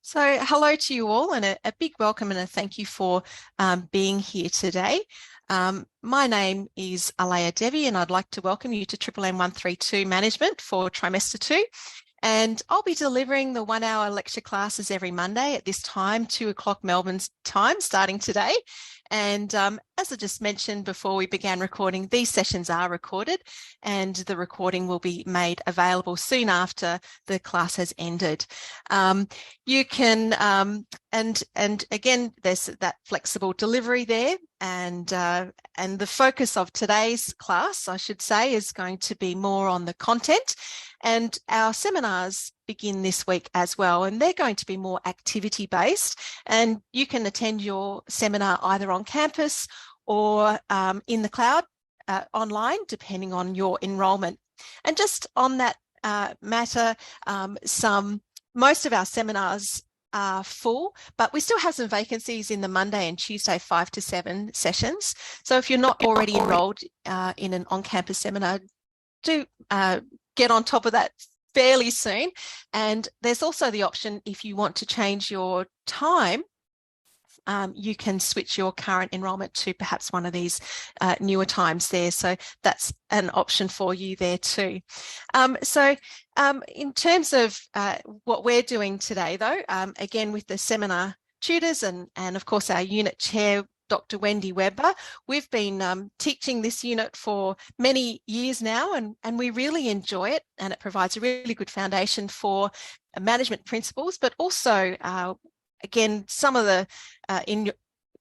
So hello to you all and a big welcome and a thank you for being here today. My name is Alaya Devi and I'd like to welcome you to Triple M 132 Management for Trimester 2. And I'll be delivering the 1 hour lecture classes every Monday at this time, 2 o'clock Melbourne's time, starting today. And as I just mentioned before we began recording, these sessions are recorded and the recording will be made available soon after the class has ended. You can, and again, there's that flexible delivery there. And the focus of today's class, I should say, is going to be more on the content. And our seminars begin this week as well, and they're going to be more activity-based. And you can attend your seminar either on campus or in the cloud online, depending on your enrolment. And just on that matter, most of our seminars are full, but we still have some vacancies in the Monday and Tuesday 5 to 7 sessions. So if you're not already enrolled in an on-campus seminar, do get on top of that fairly soon. And there's also the option, if you want to change your time, you can switch your current enrolment to perhaps one of these newer times there. So that's an option for you there too. In terms of what we're doing today though, again with the seminar tutors and of course our unit chair, Dr. Wendy Webber, we've been teaching this unit for many years now and we really enjoy it, and it provides a really good foundation for management principles, but also again, some of the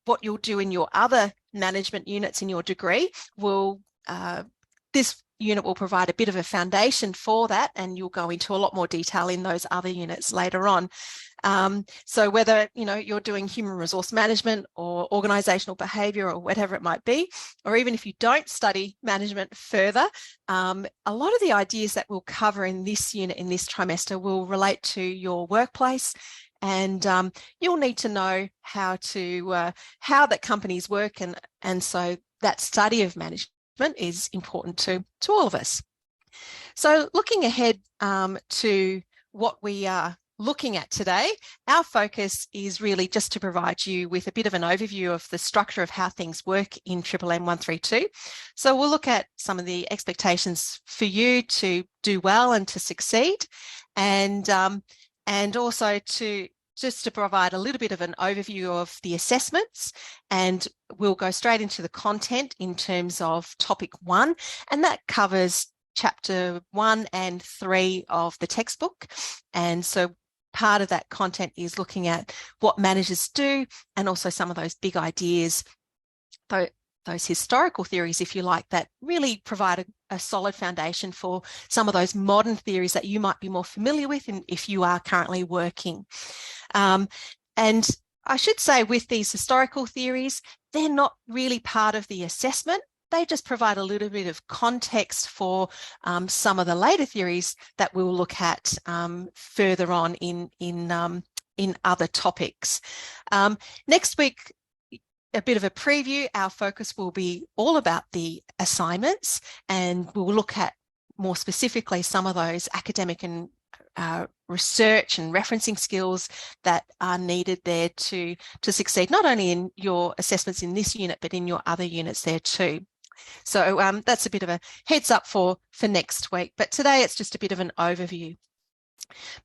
what you'll do in your other management units in your degree will, this unit will provide a bit of a foundation for that, and you'll go into a lot more detail in those other units later on. So whether, you're doing human resource management or organizational behavior or whatever it might be, or even if you don't study management further, a lot of the ideas that we'll cover in this unit in this trimester will relate to your workplace. And you'll need to know how that companies work, and so that study of management is important to all of us. So looking ahead to what we are looking at today, our focus is really just to provide you with a bit of an overview of the structure of how things work in Triple M 132. So we'll look at some of the expectations for you to do well and to succeed, and also to provide a little bit of an overview of the assessments, and we'll go straight into the content in terms of topic 1, and that covers chapter 1 and 3 of the textbook. And so part of that content is looking at what managers do and also some of those big ideas, those historical theories, if you like, that really provide a solid foundation for some of those modern theories that you might be more familiar with if you are currently working. And I should say with these historical theories, they're not really part of the assessment. They just provide a little bit of context for some of the later theories that we'll look at further on in other topics. Next week, a bit of a preview, our focus will be all about the assignments, and we'll look at more specifically some of those academic and research and referencing skills that are needed there to succeed, not only in your assessments in this unit, but in your other units there too. So that's a bit of a heads up for next week, but today it's just a bit of an overview.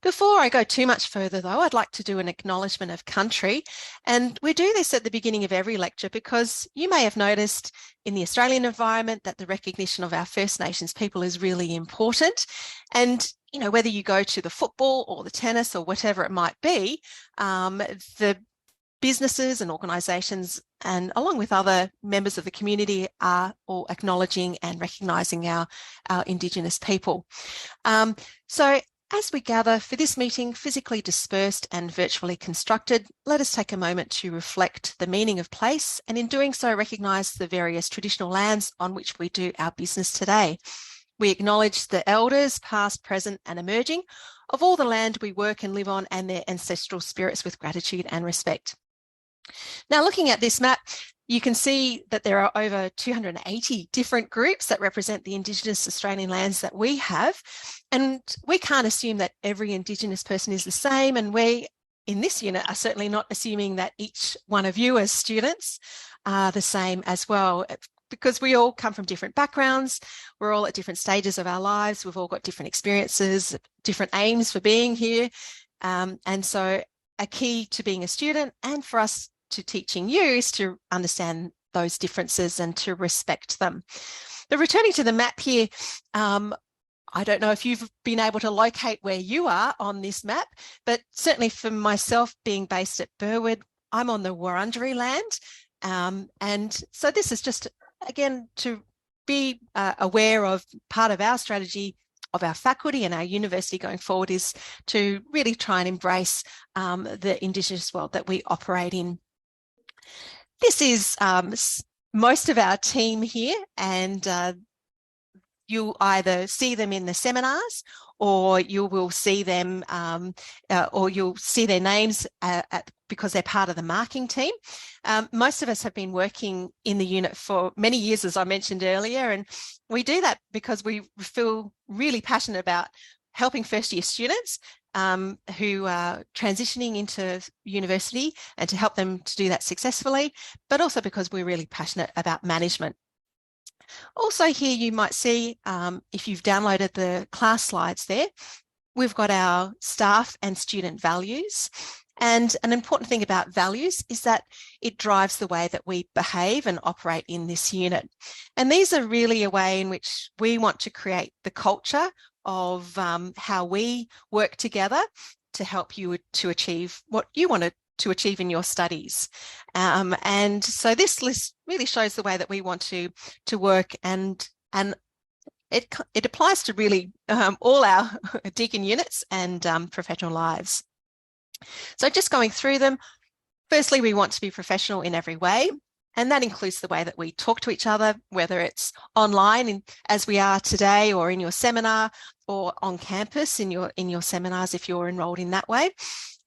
Before I go too much further though, I'd like to do an acknowledgement of country, and we do this at the beginning of every lecture because you may have noticed in the Australian environment that the recognition of our First Nations people is really important. And whether you go to the football or the tennis or whatever it might be, the businesses and organisations and along with other members of the community are all acknowledging and recognising our Indigenous people. So as we gather for this meeting, physically dispersed and virtually constructed, let us take a moment to reflect the meaning of place, and in doing so recognise the various traditional lands on which we do our business today. We acknowledge the elders, past, present and emerging, of all the land we work and live on, and their ancestral spirits with gratitude and respect. Now, looking at this map, you can see that there are over 280 different groups that represent the Indigenous Australian lands that we have. And we can't assume that every Indigenous person is the same, and we in this unit are certainly not assuming that each one of you as students are the same as well, because we all come from different backgrounds. We're all at different stages of our lives. We've all got different experiences, different aims for being here. And so a key to being a student and for us to teaching you is to understand those differences and to respect them. But returning to the map here, I don't know if you've been able to locate where you are on this map, but certainly for myself, being based at Burwood, I'm on the Wurundjeri land. And so this is just, again, to be aware of part of our strategy of our faculty and our university going forward is to really try and embrace the Indigenous world that we operate in. This is most of our team here, and you'll either see them in the seminars or you will see them or you'll see their names because they're part of the marking team. Most of us have been working in the unit for many years, as I mentioned earlier, and we do that because we feel really passionate about helping first year students who are transitioning into university and to help them to do that successfully, but also because we're really passionate about management. Also here you might see, if you've downloaded the class slides there, we've got our staff and student values. And an important thing about values is that it drives the way that we behave and operate in this unit. And these are really a way in which we want to create the culture of how we work together to help you to achieve what you want to achieve in your studies. And so this list really shows the way that we want to work, and it applies to really all our Deakin units and professional lives. So just going through them, firstly, we want to be professional in every way. And that includes the way that we talk to each other, whether it's online as we are today, or in your seminar, or on campus in your seminars if you're enrolled in that way.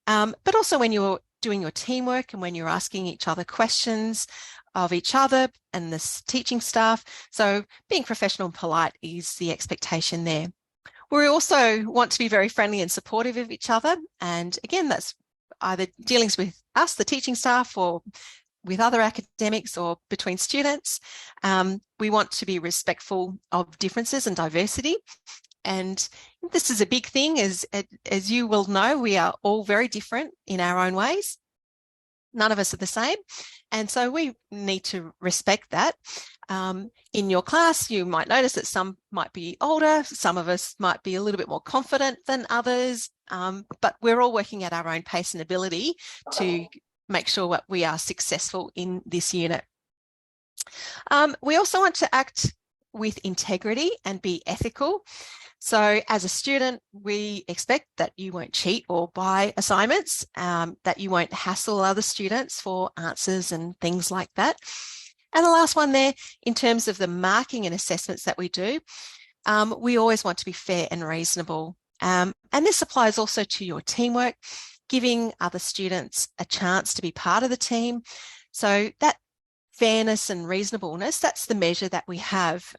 But also when you're doing your teamwork and when you're asking each other questions of each other and the teaching staff. So being professional and polite is the expectation there. We also want to be very friendly and supportive of each other. And again, that's either dealings with us, the teaching staff, or with other academics or between students. We want to be respectful of differences and diversity. And this is a big thing, as you will know, we are all very different in our own ways. None of us are the same. And so we need to respect that. In your class, you might notice that some might be older, some of us might be a little bit more confident than others, but we're all working at our own pace and ability to make sure that we are successful in this unit. We also want to act with integrity and be ethical. So as a student, we expect that you won't cheat or buy assignments, that you won't hassle other students for answers and things like that. And the last one there, in terms of the marking and assessments that we do, we always want to be fair and reasonable. And this applies also to your teamwork, giving other students a chance to be part of the team. So that fairness and reasonableness, that's the measure that we have.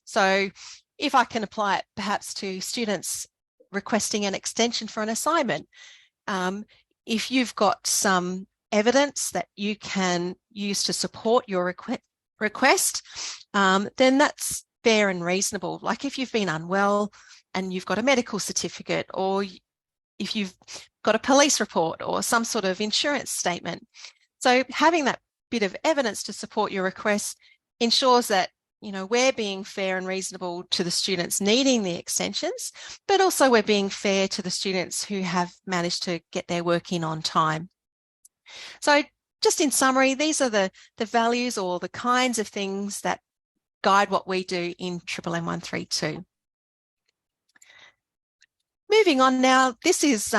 So if I can apply it perhaps to students requesting an extension for an assignment, if you've got some evidence that you can use to support your request, then that's fair and reasonable. Like if you've been unwell and you've got a medical certificate, or if you've got a police report or some sort of insurance statement. So having that bit of evidence to support your request ensures that, you know, we're being fair and reasonable to the students needing the extensions, but also we're being fair to the students who have managed to get their work in on time. So just in summary, these are the values or the kinds of things that guide what we do in MMM132. Moving on now, this is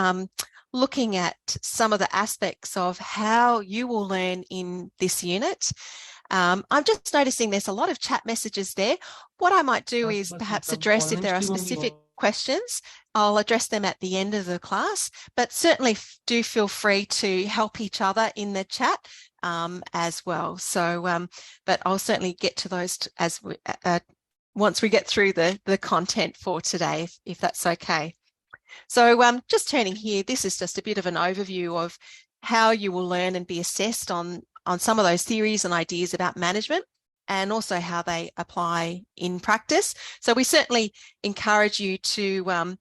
looking at some of the aspects of how you will learn in this unit. I'm just noticing there's a lot of chat messages there. What I might do is perhaps address, if there are specific questions, I'll address them at the end of the class, but certainly do feel free to help each other in the chat as well. So, but I'll certainly get to those as once we get through the content for today, if that's okay. So just turning here, this is just a bit of an overview of how you will learn and be assessed on some of those theories and ideas about management, and also how they apply in practice. So we certainly encourage you to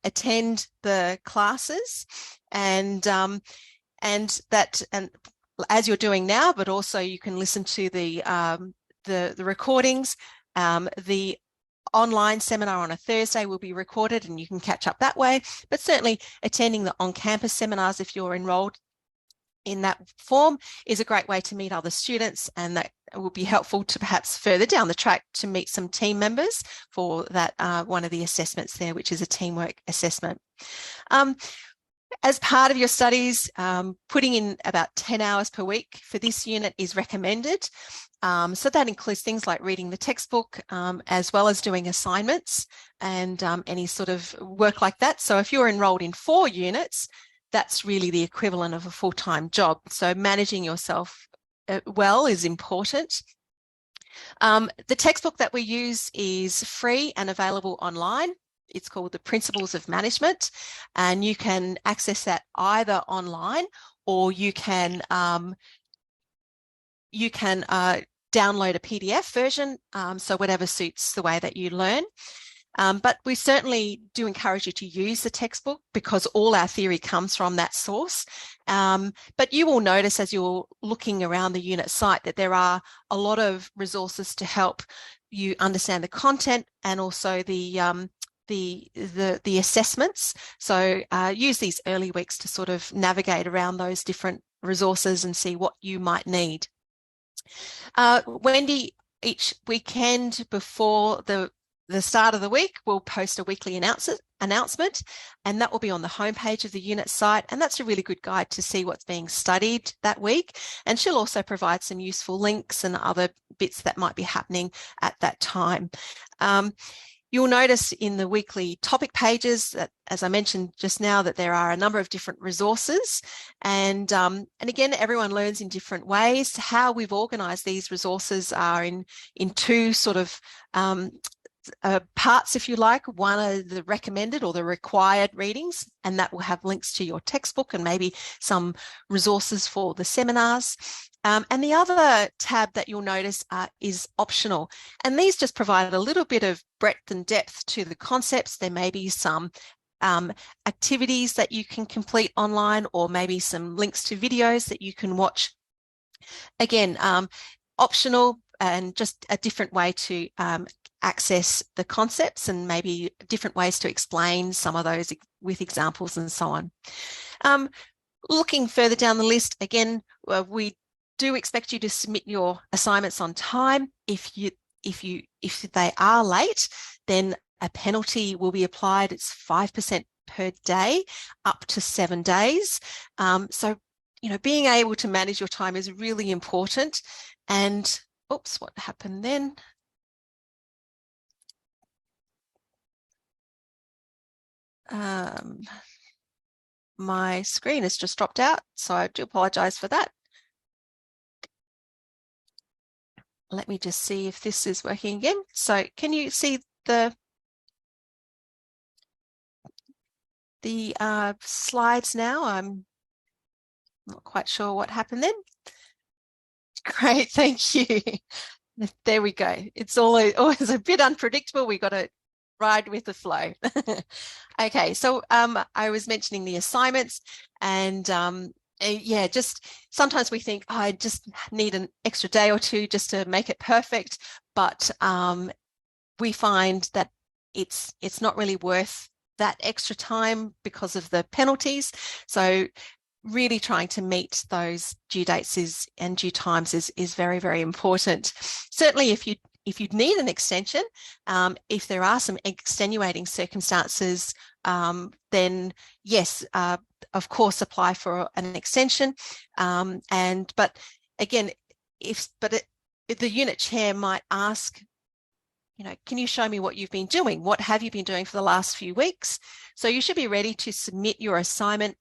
attend the classes and as you're doing now, but also you can listen to the recordings. The online seminar on a Thursday will be recorded and you can catch up that way, but certainly attending the on-campus seminars if you're enrolled in that form is a great way to meet other students, and that will be helpful to perhaps further down the track to meet some team members for that one of the assessments there, which is a teamwork assessment. As part of your studies, putting in about 10 hours per week for this unit is recommended. So that includes things like reading the textbook, as well as doing assignments and any sort of work like that. So if you're enrolled in 4 units, that's really the equivalent of a full-time job. So managing yourself well is important. The textbook that we use is free and available online. It's called The Principles of Management, and you can access that either online or you can download a PDF version, so whatever suits the way that you learn. But we certainly do encourage you to use the textbook because all our theory comes from that source. But you will notice as you're looking around the unit site that there are a lot of resources to help you understand the content and also the assessments. So use these early weeks to sort of navigate around those different resources and see what you might need. Wendy, each weekend before the start of the week, we'll post a weekly announcement, and that will be on the homepage of the unit site. And that's a really good guide to see what's being studied that week. And she'll also provide some useful links and other bits that might be happening at that time. You'll notice in the weekly topic pages that, as I mentioned just now, that there are a number of different resources. And again, everyone learns in different ways. How we've organised these resources are in 2 sort of parts, if you like. One are the recommended or the required readings, and that will have links to your textbook and maybe some resources for the seminars. And the other tab that you'll notice is optional. And these just provide a little bit of breadth and depth to the concepts. There may be some activities that you can complete online, or maybe some links to videos that you can watch. Again, optional and just a different way to access the concepts, and maybe different ways to explain some of those with examples and so on. Looking further down the list, again, we do expect you to submit your assignments on time. If they are late, then a penalty will be applied. It's 5% per day, up to 7 days. So, being able to manage your time is really important. And oops, what happened then? My screen has just dropped out, so I do apologize for that. Let me just see if this is working again. So can you see the slides now? I'm not quite sure what happened then. Great, thank you. There we go. It's always a bit unpredictable. We got to ride with the flow. Okay, so I was mentioning the assignments, and yeah, just sometimes we think, I just need an extra day or 2 just to make it perfect, but we find that it's not really worth that extra time because of the penalties. So really trying to meet those due dates and due times is very, very important. Certainly if you need an extension, if there are some extenuating circumstances, then yes, of course, apply for an extension. But again, the unit chair might ask, can you show me what you've been doing? What have you been doing for the last few weeks? So you should be ready to submit your assignment.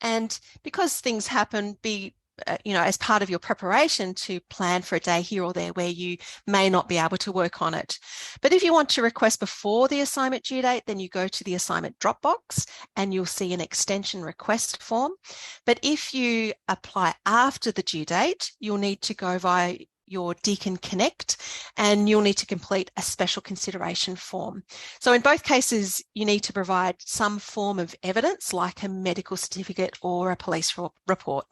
And because things happen, be as part of your preparation to plan for a day here or there where you may not be able to work on it. But if you want to request before the assignment due date, then you go to the assignment Dropbox and you'll see an extension request form. But if you apply after the due date, you'll need to go via your Deakin Connect and you'll need to complete a special consideration form. So in both cases, you need to provide some form of evidence like a medical certificate or a police report.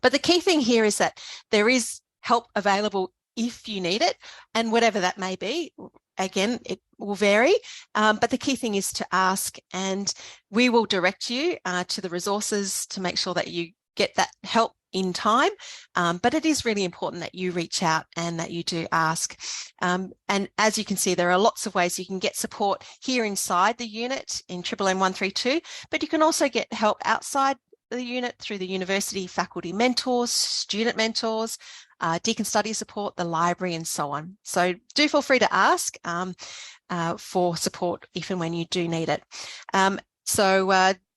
But the key thing here is that there is help available if you need it, and whatever that may be. Again, it will vary, but the key thing is to ask, and we will direct you to the resources to make sure that you get that help in time. But it is really important that you reach out and that you do ask. And as you can see, there are lots of ways you can get support here inside the unit in MMM 132, but you can also get help outside the unit through the university faculty mentors, student mentors, Deakin study support, the library, and so on. So do feel free to ask for support if and when you do need it.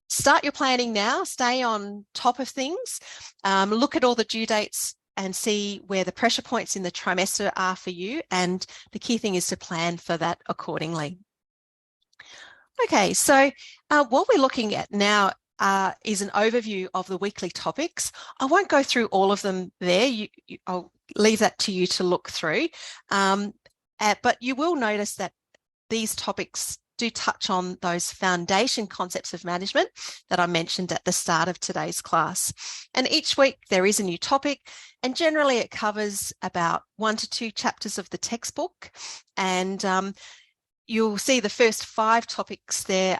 Start your planning now, stay on top of things, look at all the due dates and see where the pressure points in the trimester are for you. And the key thing is to plan for that accordingly. Okay, so what we're looking at now is an overview of the weekly topics. I won't go through all of them there. I'll leave that to you to look through. But you will notice that these topics do touch on those foundation concepts of management that I mentioned at the start of today's class. And each week there is a new topic, and generally it covers about 1 to 2 chapters of the textbook. And you'll see the first 5 topics there.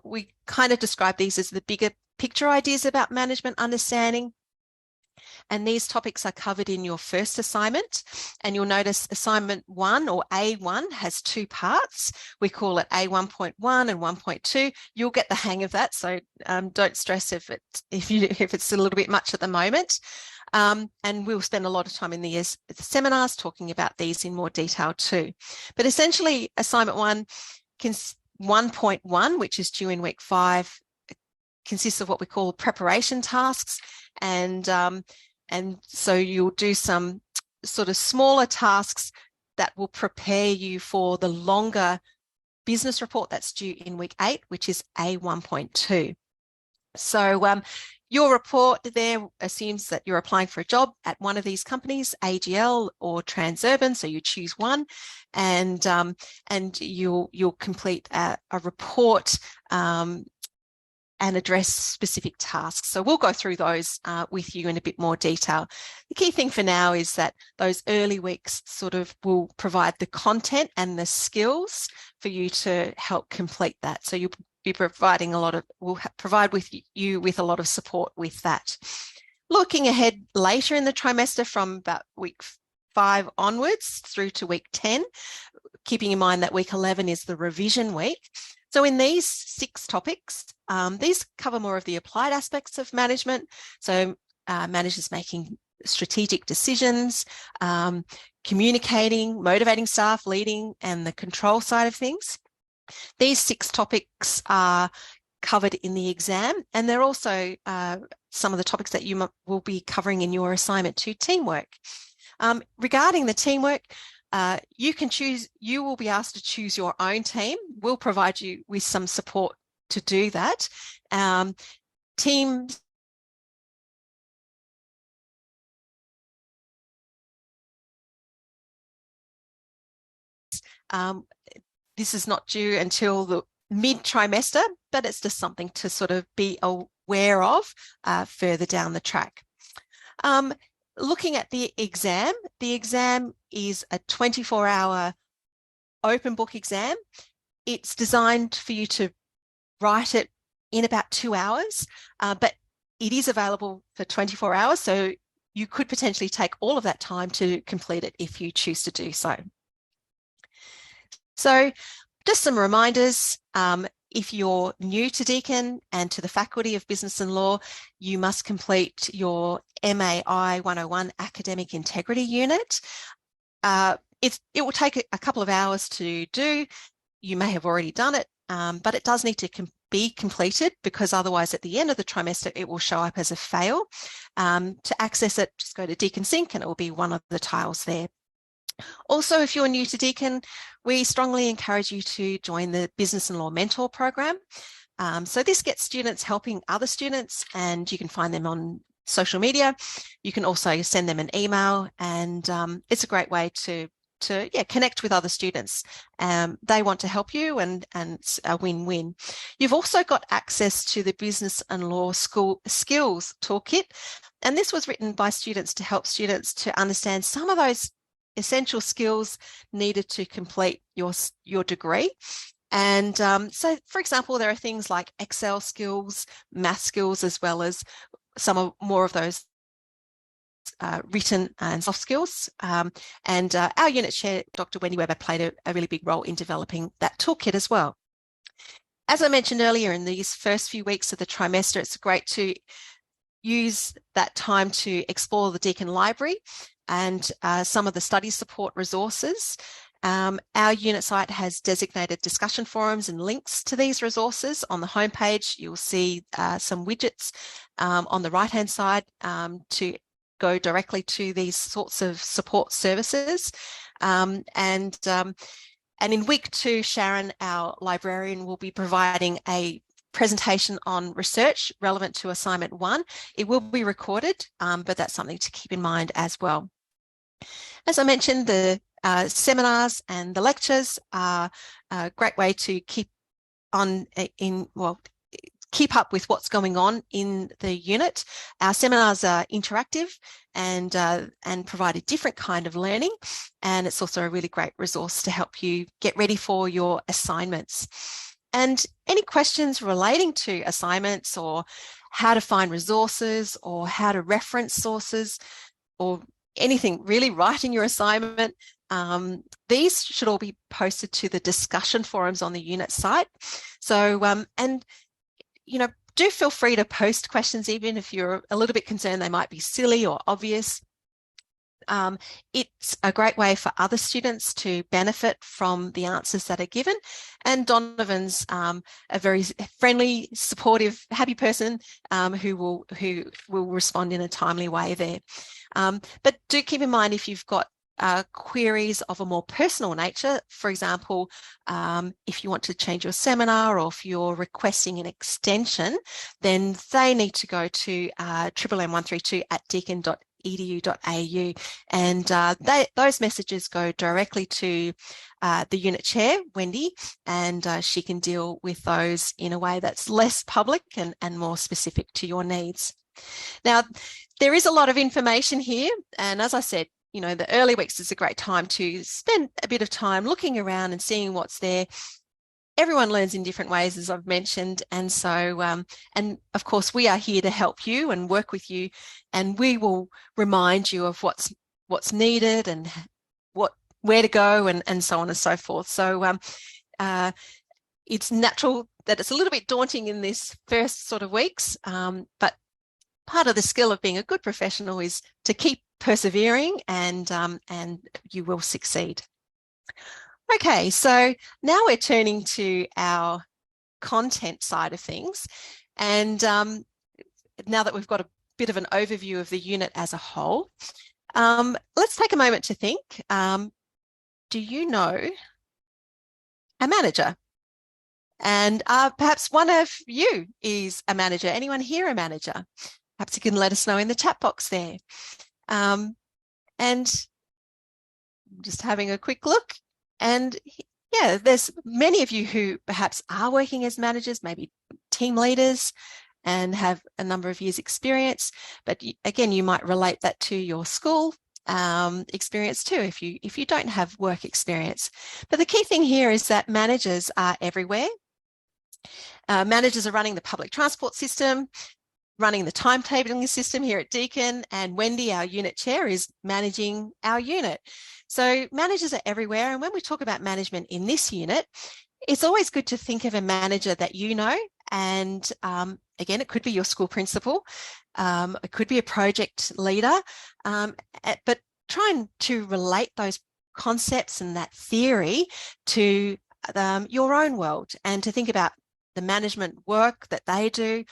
We kind of describe these as the bigger picture ideas about management understanding. And these topics are covered in your first assignment. And you'll notice assignment 1 or A1 has 2 parts. We call it A1.1 and 1.2. You'll get the hang of that. So don't stress if it's a little bit much at the moment. And we'll spend a lot of time in the seminars talking about these in more detail too. But essentially assignment 1.1, which is due in week 5, consists of what we call preparation tasks. And so you'll do some sort of smaller tasks that will prepare you for the longer business report that's due in week 8, which is A1.2. So your report there assumes that you're applying for a job at one of these companies, AGL or Transurban, so you choose one, and you'll complete a report and address specific tasks. So we'll go through those with you in a bit more detail. The key thing for now is that those early weeks sort of will provide the content and the skills for you to help complete that. So you'll be providing we'll provide you with a lot of support with that. Looking ahead later in the trimester from about week 5 onwards through to week 10, keeping in mind that week 11 is the revision week. So in these 6 topics, these cover more of the applied aspects of management. So managers making strategic decisions, communicating, motivating staff, leading, and the control side of things. These 6 topics are covered in the exam, and they're also some of the topics that you will be covering in your assignment 2, teamwork. Regarding the teamwork, you will be asked to choose your own team. We'll provide you with some support to do that. Teams this is not due until the mid-trimester, but it's just something to sort of be aware of further down the track. Looking at the exam is a 24-hour open book exam. It's designed for you to write it in about 2 hours, but it is available for 24 hours. So you could potentially take all of that time to complete it if you choose to do so. So just some reminders. If you're new to Deakin and to the Faculty of Business and Law, you must complete your MAI 101 Academic Integrity Unit. It will take a couple of hours to do. You may have already done it, but it does need to be completed, because otherwise at the end of the trimester it will show up as a fail. To access it, just go to Deakin Sync and it will be one of the tiles there. Also, if you're new to Deakin, we strongly encourage you to join the Business and Law Mentor program. So this gets students helping other students, and you can find them on social media. You can also send them an email, and it's a great way to connect with other students. They want to help you, and it's a win-win. You've also got access to the Business and Law School Skills Toolkit, and this was written by students to help students to understand some of those essential skills needed to complete your degree. And so, for example, there are things like Excel skills, math skills, as well as some more of those written and soft skills. And our unit chair, Dr. Wendy Webber, played a really big role in developing that toolkit as well. As I mentioned earlier, in these first few weeks of the trimester, it's great to use that time to explore the Deakin Library and some of the study support resources. Our unit site has designated discussion forums and links to these resources. On the homepage, you'll see some widgets on the right-hand side to go directly to these sorts of support services. And in week 2, Sharon, our librarian, will be providing a presentation on research relevant to assignment 1. It will be recorded, but that's something to keep in mind as well. As I mentioned, the seminars and the lectures are a great way to keep up with what's going on in the unit. Our seminars are interactive and provide a different kind of learning, and it's also a really great resource to help you get ready for your assignments. And any questions relating to assignments, or how to find resources, or how to reference sources, or anything really writing your assignment, these should all be posted to the discussion forums on the unit site. So, and do feel free to post questions, even if you're a little bit concerned they might be silly or obvious. It's a great way for other students to benefit from the answers that are given. And Donovan's a very friendly, supportive, happy person who will respond in a timely way there. But do keep in mind, if you've got queries of a more personal nature, for example, if you want to change your seminar, or if you're requesting an extension, then they need to go to mmm132@deakin.edu.au, and those messages go directly to the unit chair, Wendy, and she can deal with those in a way that's less public and more specific to your needs. Now, there is a lot of information here, and as I said, the early weeks is a great time to spend a bit of time looking around and seeing what's there. Everyone learns in different ways, as I've mentioned, and so and of course we are here to help you and work with you, and we will remind you of what's needed and where to go and so on and so forth. So it's natural that it's a little bit daunting in this first sort of weeks, but part of the skill of being a good professional is to keep persevering, and you will succeed. Okay, so now we're turning to our content side of things, and now that we've got a bit of an overview of the unit as a whole, let's take a moment to think. Do you know a manager? And perhaps one of you is a manager. Anyone here a manager? Perhaps you can let us know in the chat box there. And just having a quick look, and yeah, there's many of you who perhaps are working as managers, maybe team leaders, and have a number of years experience, but again, you might relate that to your school experience too, if you don't have work experience. But the key thing here is that managers are everywhere. Managers are running the public transport system, running the timetabling system here at Deakin, and Wendy, our unit chair, is managing our unit. So managers are everywhere, and when we talk about management in this unit, it's always good to think of a manager that you know, and again, it could be your school principal, it could be a project leader, but trying to relate those concepts and that theory to your own world, and to think about the management work that they do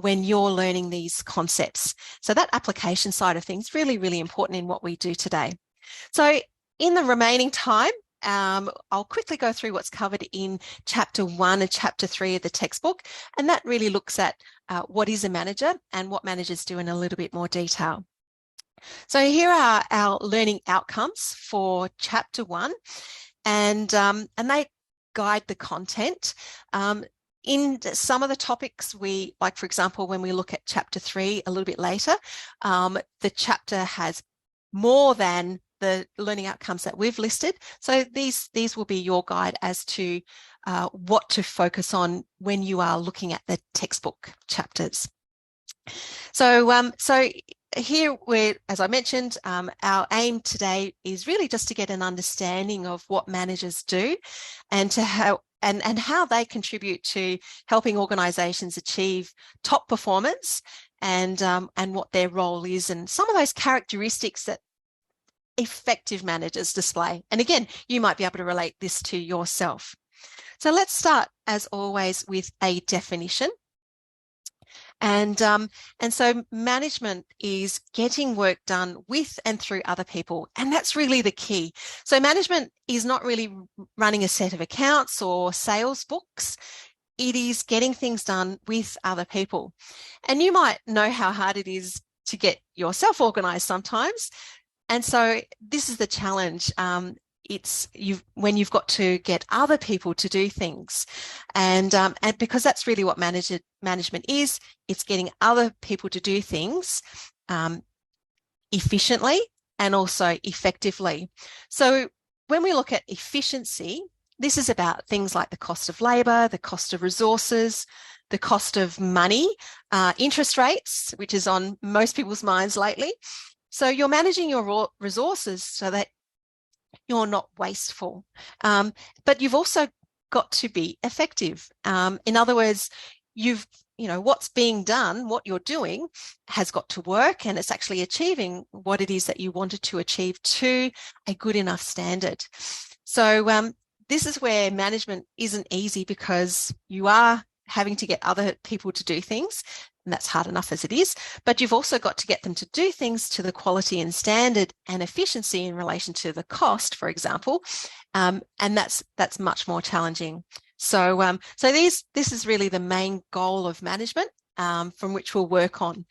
when you're learning these concepts. So that application side of things is really, really important in what we do today. So in the remaining time, I'll quickly go through what's covered in Chapter 1 and Chapter 3 of the textbook, and that really looks at what is a manager and what managers do in a little bit more detail. So here are our learning outcomes for Chapter 1, and they guide the content. In some of the topics, like for example, when we look at Chapter 3 a little bit later, the chapter has more than the learning outcomes that we've listed. So these will be your guide as to what to focus on when you are looking at the textbook chapters. So here as I mentioned, our aim today is really just to get an understanding of what managers do and how they contribute to helping organisations achieve top performance and what their role is, and some of those characteristics that effective managers display. And again, you might be able to relate this to yourself. So let's start, as always, with a definition. And so management is getting work done with and through other people. And that's really the key. So management is not really running a set of accounts or sales books. It is getting things done with other people. And you might know how hard it is to get yourself organised sometimes. And so this is the challenge. It's when you've got to get other people to do things, and because that's really what management is. It's getting other people to do things efficiently and also effectively. So when we look at efficiency, this is about things like the cost of labour, the cost of resources, the cost of money, interest rates, which is on most people's minds lately. So you're managing your resources so that you're not wasteful, but you've also got to be effective. In other words, what's being done, what you're doing has got to work, and it's actually achieving what it is that you wanted to achieve to a good enough standard. So this is where management isn't easy, because you are having to get other people to do things, and that's hard enough as it is, but you've also got to get them to do things to the quality and standard and efficiency in relation to the cost, for example, and that's much more challenging. So this is really the main goal of management, from which we'll work on.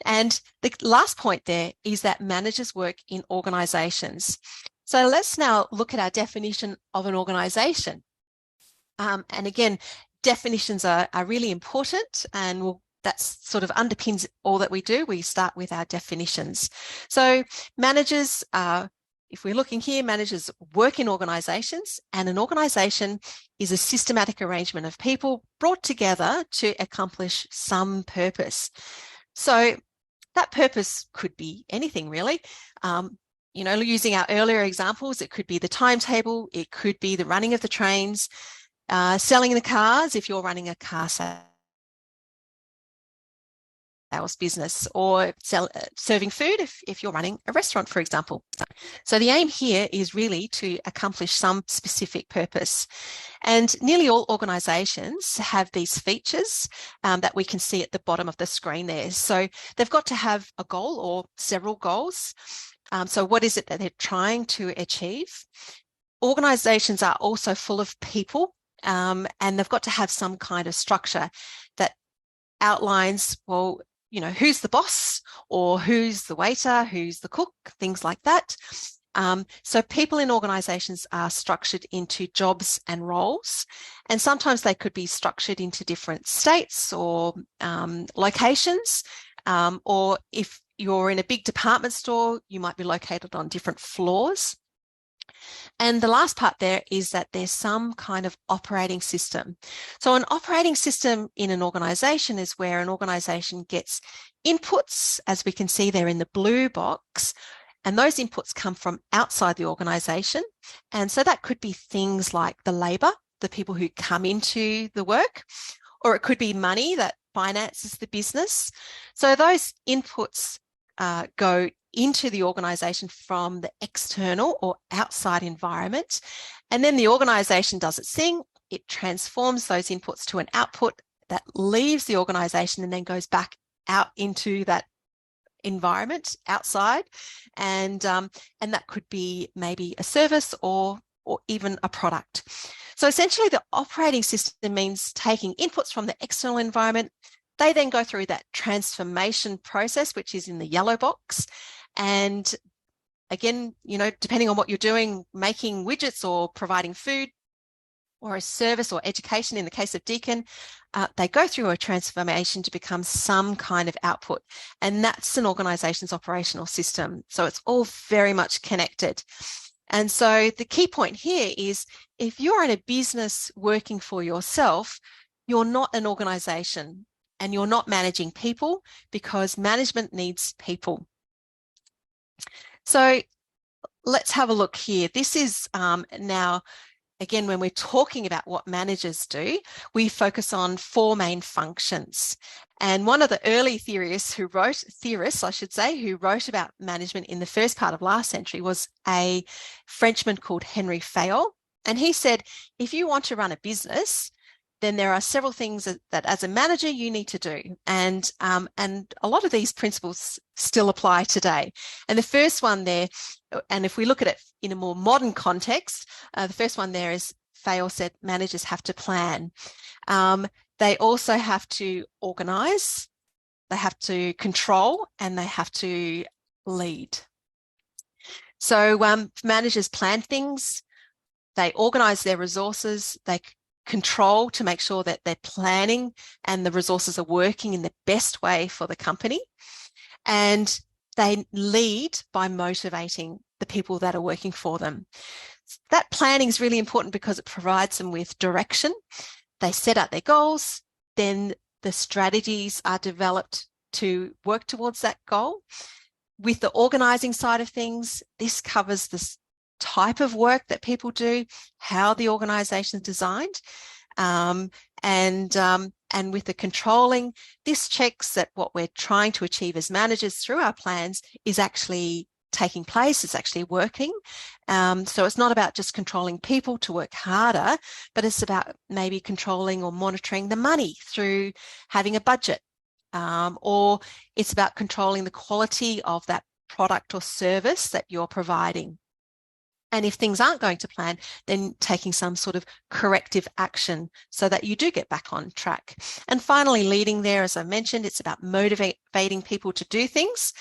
And the last point there is that managers work in organisations. So let's now look at our definition of an organisation. And again, definitions are really important, and that sort of underpins all that we do. We start with our definitions. So managers, if we're looking here, managers work in organisations, and an organisation is a systematic arrangement of people brought together to accomplish some purpose. So that purpose could be anything, really. Using our earlier examples, it could be the timetable, it could be the running of the trains, selling the cars if you're running a car sales business, or serving food if you're running a restaurant, for example. So the aim here is really to accomplish some specific purpose. And nearly all organisations have these features that we can see at the bottom of the screen there. So they've got to have a goal or several goals. So what is it that they're trying to achieve? Organisations are also full of people, and they've got to have some kind of structure that outlines, who's the boss, or who's the waiter, who's the cook, things like that. So people in organisations are structured into jobs and roles, and sometimes they could be structured into different states or locations, or if you're in a big department store, you might be located on different floors. And the last part there is that there's some kind of operating system. So an operating system in an organisation is where an organisation gets inputs, as we can see there in the blue box, and those inputs come from outside the organisation. And so that could be things like the labour, the people who come into the work, or it could be money that finances the business. So those inputs go into the organisation from the external or outside environment, and then the organisation does its thing it transforms those inputs to an output that leaves the organization and then goes back out into that environment outside. And that could be maybe a service or even a product. So essentially the operating system means taking inputs from the external environment. They then go through that transformation process, which is in the yellow box. And again, depending on what you're doing, making widgets or providing food or a service or education, in the case of Deakin, they go through a transformation to become some kind of output. And that's an organization's operational system. So it's all very much connected. And so the key point here is if you're in a business working for yourself, you're not an organization and you're not managing people, because management needs people. So let's have a look here. This is now, again, when we're talking about what managers do, we focus on 4 main functions. And one of the early theorists, who wrote about management in the first part of last century was a Frenchman called Henry Fayol. And he said, if you want to run a business, then there are several things that as a manager you need to do. And a lot of these principles still apply today. And the first one there, and if we look at it in a more modern context, the first one there is, Fayol said, managers have to plan. They also have to organize, they have to control, and they have to lead. So managers plan things, they organize their resources, they control to make sure that they're planning and the resources are working in the best way for the company. And they lead by motivating the people that are working for them. That planning is really important because it provides them with direction. They set out their goals, then the strategies are developed to work towards that goal. With the organizing side of things, this covers this type of work that people do, how the organization is designed, and with the controlling, this checks that what we're trying to achieve as managers through our plans is actually taking place, it's actually working. So it's not about just controlling people to work harder, but it's about maybe controlling or monitoring the money through having a budget, or it's about controlling the quality of that product or service that you're providing. And if things aren't going to plan, then taking some sort of corrective action so that you do get back on track. And finally, leading there, as I mentioned, it's about motivating people to do things,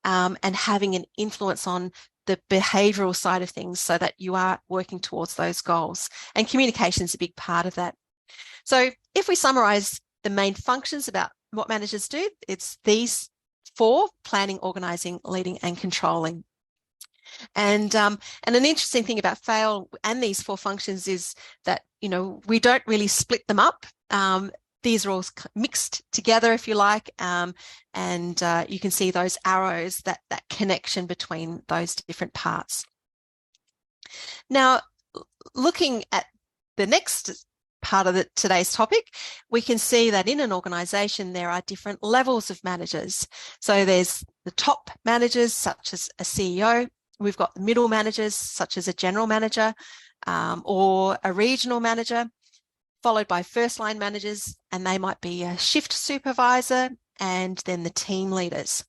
and having an influence on the behavioural side of things so that you are working towards those goals. And communication is a big part of that. So if we summarise the main functions about what managers do, it's these 4: planning, organising, leading and controlling. And an interesting thing about Fayol and these 4 functions is that, we don't really split them up. These are all mixed together, if you like, and you can see those arrows, that connection between those different parts. Now, looking at the next part of today's topic, we can see that in an organisation there are different levels of managers. So there's the top managers, such as a CEO. We've got the middle managers, such as a general manager or a regional manager, followed by first line managers, and they might be a shift supervisor, and then the team leaders.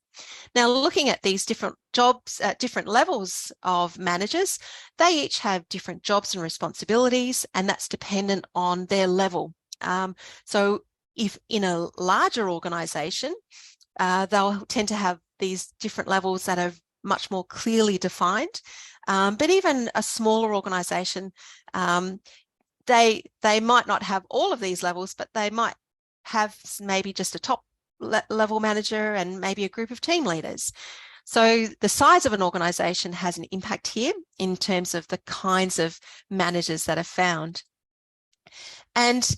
Now, looking at these different jobs at different levels of managers, they each have different jobs and responsibilities, and that's dependent on their level. So if in a larger organisation, they'll tend to have these different levels that are much more clearly defined. But even a smaller organisation, they might not have all of these levels, but they might have maybe just a top level manager and maybe a group of team leaders. So the size of an organisation has an impact here in terms of the kinds of managers that are found. And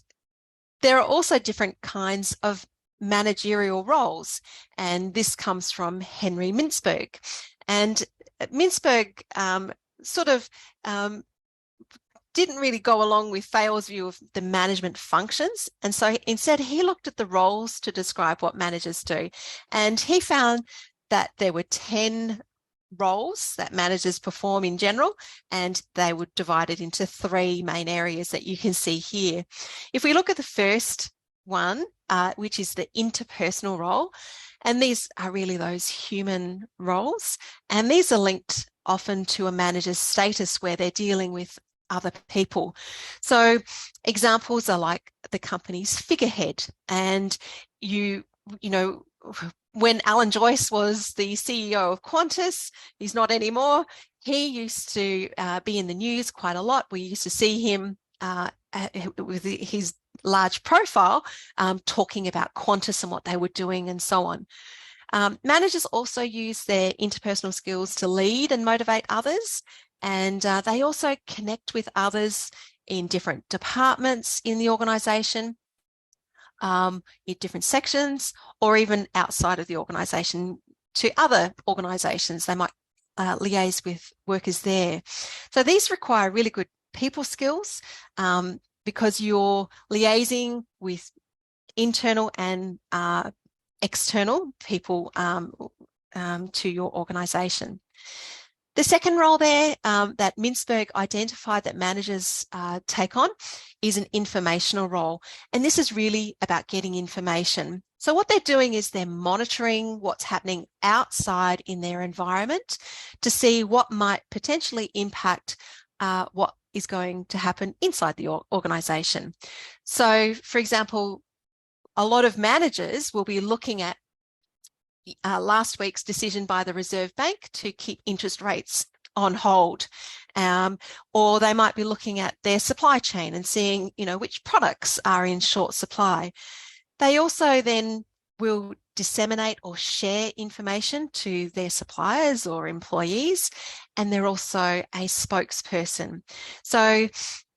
there are also different kinds of managerial roles, and this comes from Henry Mintzberg. And Mintzberg didn't really go along with Fayol's view of the management functions. And so instead he looked at the roles to describe what managers do. And he found that there were 10 roles that managers perform in general, and they would divide it into 3 main areas that you can see here. If we look at the first one, which is the interpersonal role, and these are really those human roles, and these are linked often to a manager's status where they're dealing with other people. So examples are like the company's figurehead, and you know, when Alan Joyce was the CEO of Qantas, he's not anymore. He used to be in the news quite a lot. We used to see him with his large profile talking about Qantas and what they were doing and so on. Managers also use their interpersonal skills to lead and motivate others, and they also connect with others in different departments in the organisation, in different sections, or even outside of the organisation to other organisations. They might liaise with workers there. So these require really good people skills because you're liaising with internal and external people to your organisation. The second role there that Mintzberg identified that managers take on is an informational role. And this is really about getting information. So what they're doing is they're monitoring what's happening outside in their environment to see what might potentially impact what is going to happen inside the organisation. So, for example, a lot of managers will be looking at last week's decision by the Reserve Bank to keep interest rates on hold, or they might be looking at their supply chain and seeing, which products are in short supply. They also then will disseminate or share information to their suppliers or employees, and they're also a spokesperson. So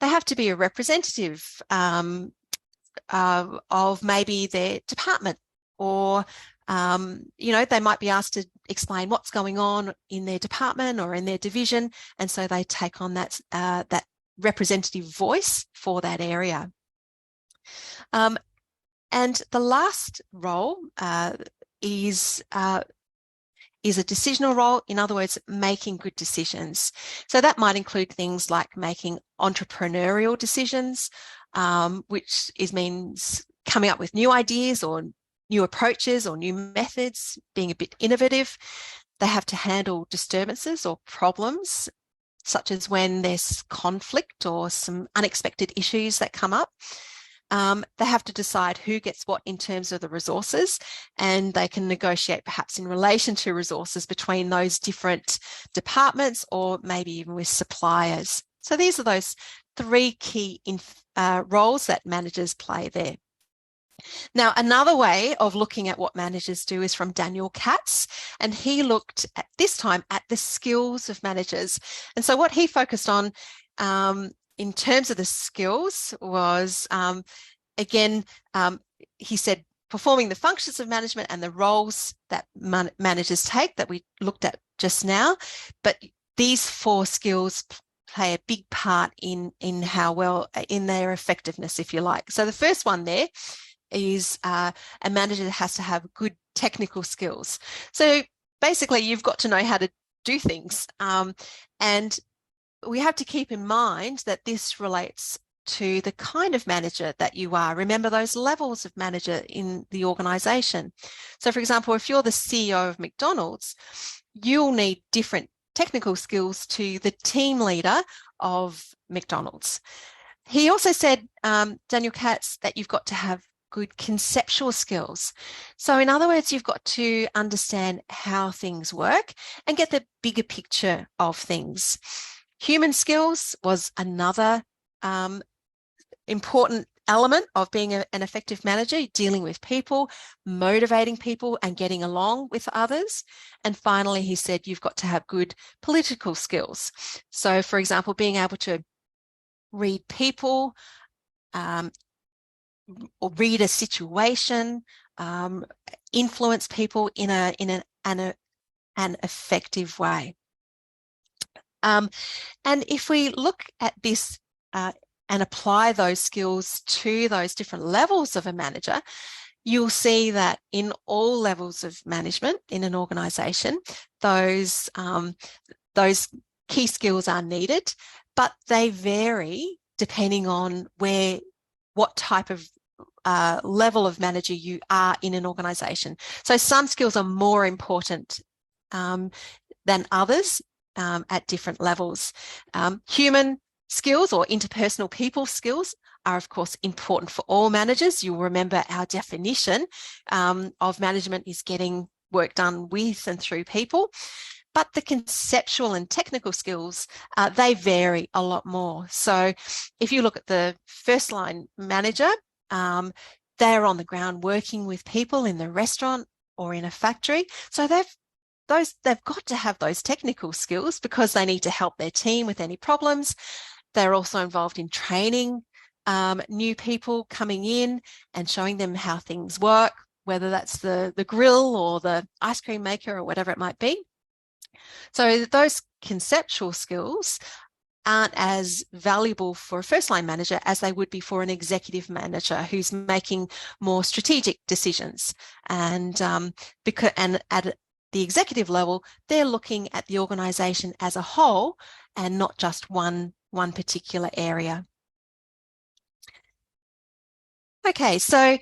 they have to be a representative of maybe their department, or they might be asked to explain what's going on in their department or in their division, and so they take on that representative voice for that area. And the last role is a decisional role, in other words, making good decisions. So that might include things like making entrepreneurial decisions, which means coming up with new ideas or new approaches or new methods, being a bit innovative. They have to handle disturbances or problems, such as when there's conflict or some unexpected issues that come up. They have to decide who gets what in terms of the resources, and they can negotiate perhaps in relation to resources between those different departments or maybe even with suppliers. So these are those 3 key roles that managers play there. Now, another way of looking at what managers do is from Daniel Katz, and he looked at this time at the skills of managers. And so what he focused on in terms of the skills was, he said, performing the functions of management and the roles that managers take that we looked at just now. But these 4 skills play a big part in how well, in their effectiveness, if you like. So the first one there is a manager has to have good technical skills. So basically, you've got to know how to do things. And we have to keep in mind that this relates to the kind of manager that you are. Remember those levels of manager in the organisation. So, for example, if you're the CEO of McDonald's, you'll need different technical skills to the team leader of McDonald's. He also said, Daniel Katz, that you've got to have good conceptual skills. So in other words, you've got to understand how things work and get the bigger picture of things. Human skills was another important element of being an effective manager, dealing with people, motivating people and getting along with others. And finally, he said, you've got to have good political skills. So for example, being able to read people, or read a situation, influence people in an effective way. And if we look at this and apply those skills to those different levels of a manager, you'll see that in all levels of management in an organisation, those key skills are needed, but they vary depending on what type of level of manager you are in an organisation. So some skills are more important than others at different levels. Human skills or interpersonal people skills are, of course, important for all managers. You'll remember our definition of management is getting work done with and through people. But the conceptual and technical skills, they vary a lot more. So if you look at the first line manager, they're on the ground working with people in the restaurant or in a factory. So they've got to have those technical skills because they need to help their team with any problems. They're also involved in training new people coming in and showing them how things work, whether that's the grill or the ice cream maker or whatever it might be. So those conceptual skills aren't as valuable for a first line manager as they would be for an executive manager who's making more strategic decisions. And at the executive level, they're looking at the organisation as a whole and not just one particular area. Okay, so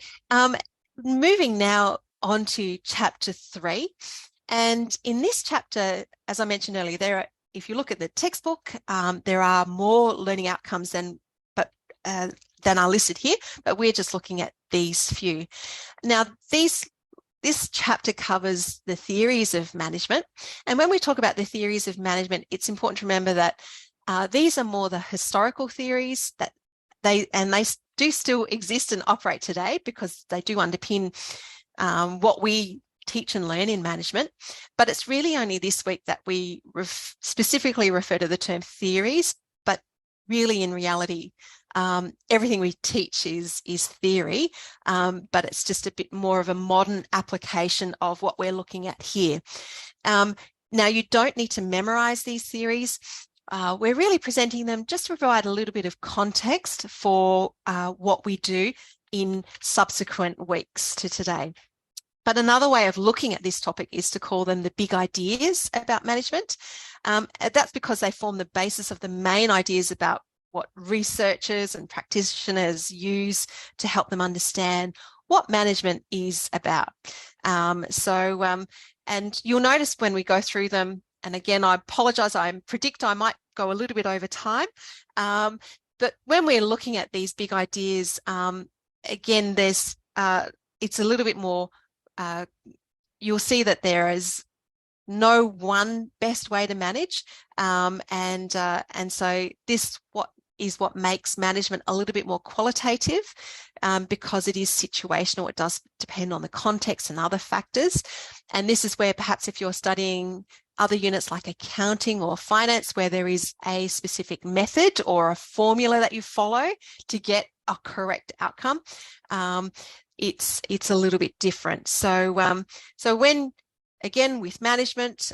moving now on to chapter 3. And in this chapter, as I mentioned earlier, if you look at the textbook, there are more learning outcomes than are listed here, but we're just looking at these few. Now, this chapter covers the theories of management. And when we talk about the theories of management, it's important to remember that these are more the historical theories that they do still exist and operate today because they do underpin what we teach and learn in management. But it's really only this week that we specifically refer to the term theories, but really in reality, everything we teach is theory, but it's just a bit more of a modern application of what we're looking at here. Now, you don't need to memorize these theories. We're really presenting them just to provide a little bit of context for what we do in subsequent weeks to today. But another way of looking at this topic is to call them the big ideas about management. That's because they form the basis of the main ideas about what researchers and practitioners use to help them understand what management is about. And you'll notice when we go through them, and again, I apologise, I predict I might go a little bit over time, but when we're looking at these big ideas, again, it's a little bit more, you'll see that there is no one best way to manage, and so this what makes management a little bit more qualitative, because it is situational. It does depend on the context and other factors, and this is where perhaps if you're studying other units like accounting or finance, where there is a specific method or a formula that you follow to get a correct outcome, it's a little bit different. So when, again, with management,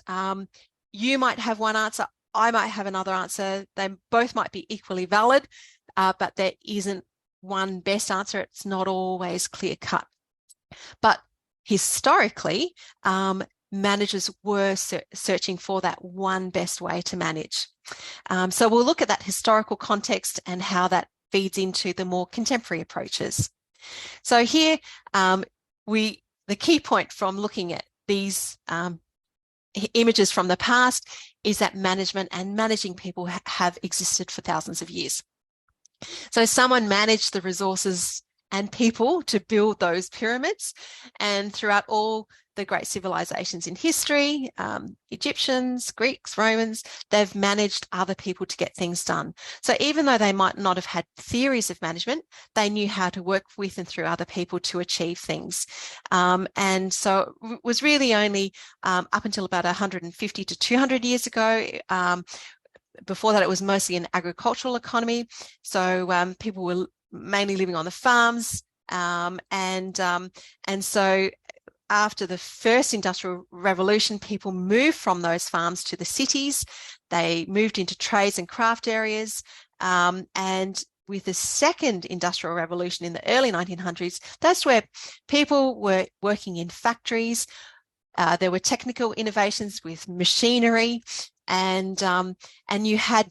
you might have one answer, I might have another answer. They both might be equally valid, but there isn't one best answer. It's not always clear cut. But historically, managers were searching for that one best way to manage. So we'll look at that historical context and how that feeds into the more contemporary approaches. So here, the key point from looking at these images from the past is that management and managing people have existed for thousands of years. So someone managed the resources and people to build those pyramids, and throughout all the great civilizations in history, Egyptians, Greeks, Romans, they've managed other people to get things done. So even though they might not have had theories of management, they knew how to work with and through other people to achieve things. And so it was really only up until about 150 to 200 years ago. Before that, it was mostly an agricultural economy. So people were mainly living on the farms, and so after the first industrial revolution, people moved from those farms to the cities. They moved into trades and craft areas, and with the second industrial revolution in the early 1900s, that's where people were working in factories. There were technical innovations with machinery, and you had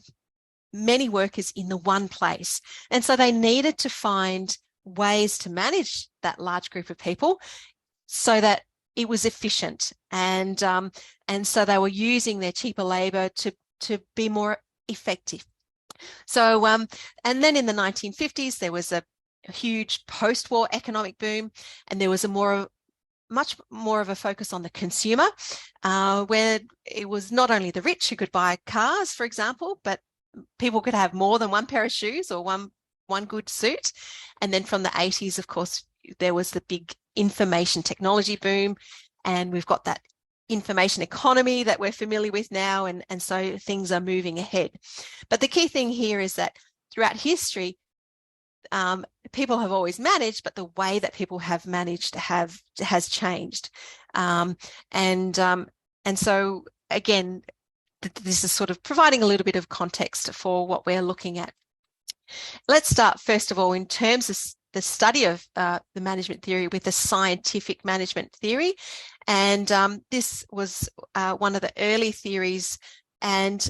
many workers in the one place. And so they needed to find ways to manage that large group of people so that it was efficient. And so they were using their cheaper labor to be more effective. So, and then in the 1950s, there was a huge post-war economic boom, and there was much more of a focus on the consumer, where it was not only the rich who could buy cars, for example, but people could have more than one pair of shoes or one good suit. And then from the 80s, of course, there was the big information technology boom, and we've got that information economy that we're familiar with now, and so things are moving ahead. But the key thing here is that throughout history, people have always managed, but the way that people have managed has changed. And so again, this is sort of providing a little bit of context for what we're looking at. Let's start first of all in terms of the study of the management theory with the scientific management theory. And this was one of the early theories, and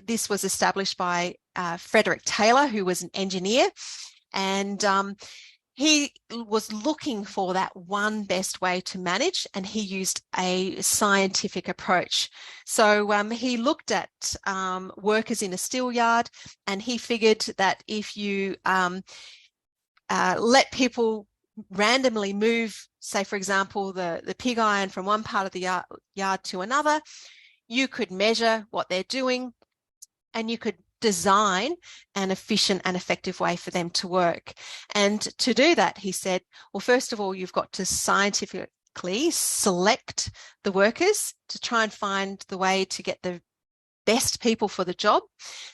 this was established by Frederick Taylor, who was an engineer, and he was looking for that one best way to manage, and he used a scientific approach. So he looked at workers in a steel yard, and he figured that if you let people randomly move, say, for example, the pig iron from one part of the yard to another, you could measure what they're doing, and you could design an efficient and effective way for them to work. And to do that, he said, well, first of all, you've got to scientifically select the workers to try and find the way to get the best people for the job.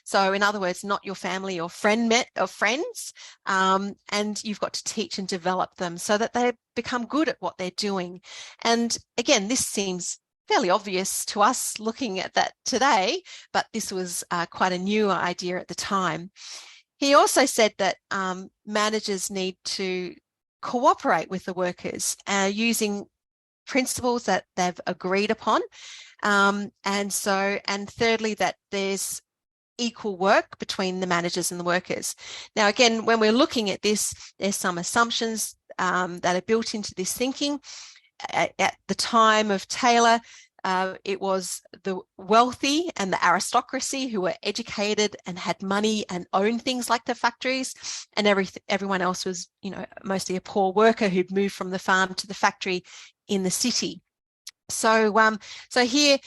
So in other words, not your family or friends, and you've got to teach and develop them so that they become good at what they're doing. And again, this seems fairly obvious to us looking at that today, but this was quite a new idea at the time. He also said that managers need to cooperate with the workers using principles that they've agreed upon. And thirdly, that there's equal work between the managers and the workers. Now, again, when we're looking at this, there's some assumptions that are built into this thinking. At the time of Taylor, it was the wealthy and the aristocracy who were educated and had money and owned things like the factories, and everyone else was, mostly a poor worker who'd moved from the farm to the factory in the city. So here,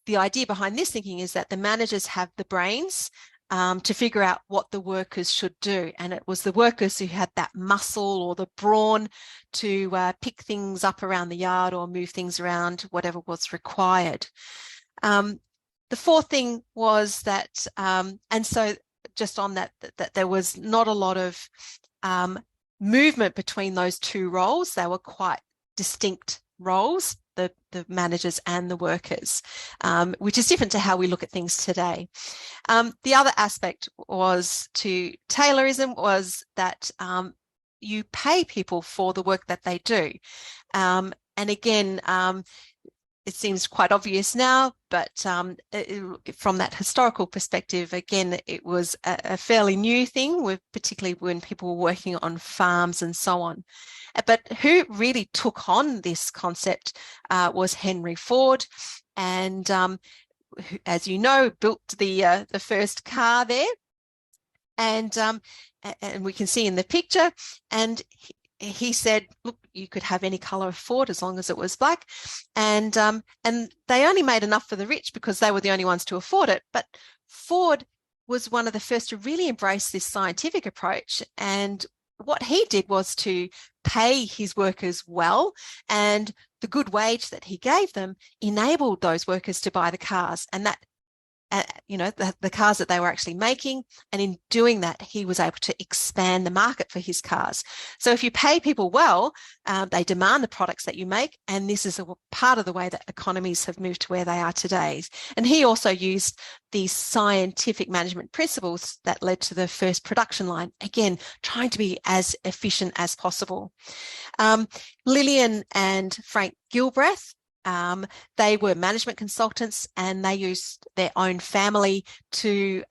the idea behind this thinking is that the managers have the brains to figure out what the workers should do. And it was the workers who had that muscle or the brawn to pick things up around the yard or move things around, whatever was required. The fourth thing was that, and so just on that there was not a lot of movement between those two roles. They were quite distinct roles, the managers and the workers, which is different to how we look at things today. The other aspect was to Taylorism was that you pay people for the work that they do. And again, it seems quite obvious now, but from that historical perspective, again, it was a fairly new thing, particularly when people were working on farms and so on. But who really took on this concept was Henry Ford, and who, as you know, built the first car there, and we can see in the picture, and he said, look, you could have any color of Ford as long as it was black. And they only made enough for the rich because they were the only ones to afford it. But Ford was one of the first to really embrace this scientific approach. And what he did was to pay his workers well, and the good wage that he gave them enabled those workers to buy the cars. And that the cars that they were actually making. And in doing that, he was able to expand the market for his cars. So if you pay people well, they demand the products that you make. And this is a part of the way that economies have moved to where they are today. And he also used these scientific management principles that led to the first production line. Again, trying to be as efficient as possible. Lillian and Frank Gilbreth, they were management consultants, and they used their own family to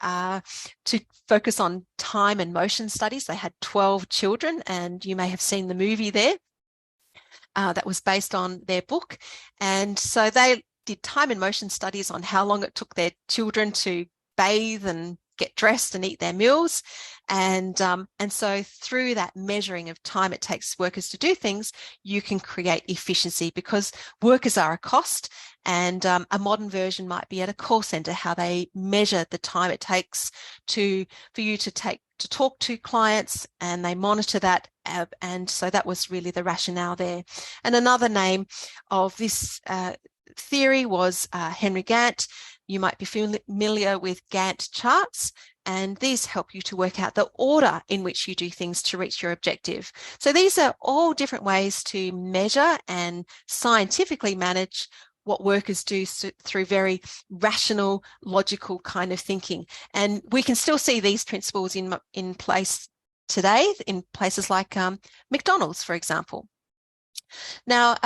focus on time and motion studies. They had 12 children, and you may have seen the movie there that was based on their book. And so they did time and motion studies on how long it took their children to bathe and get dressed and eat their meals. And so through that measuring of time it takes workers to do things, you can create efficiency, because workers are a cost. And a modern version might be at a call center, how they measure the time it takes for you to talk to clients, and they monitor that. And so that was really the rationale there. And another name of this theory was Henry Gantt. You might be familiar with Gantt charts, and these help you to work out the order in which you do things to reach your objective. So these are all different ways to measure and scientifically manage what workers do through very rational, logical kind of thinking. And we can still see these principles in place today in places like McDonald's, for example. Now,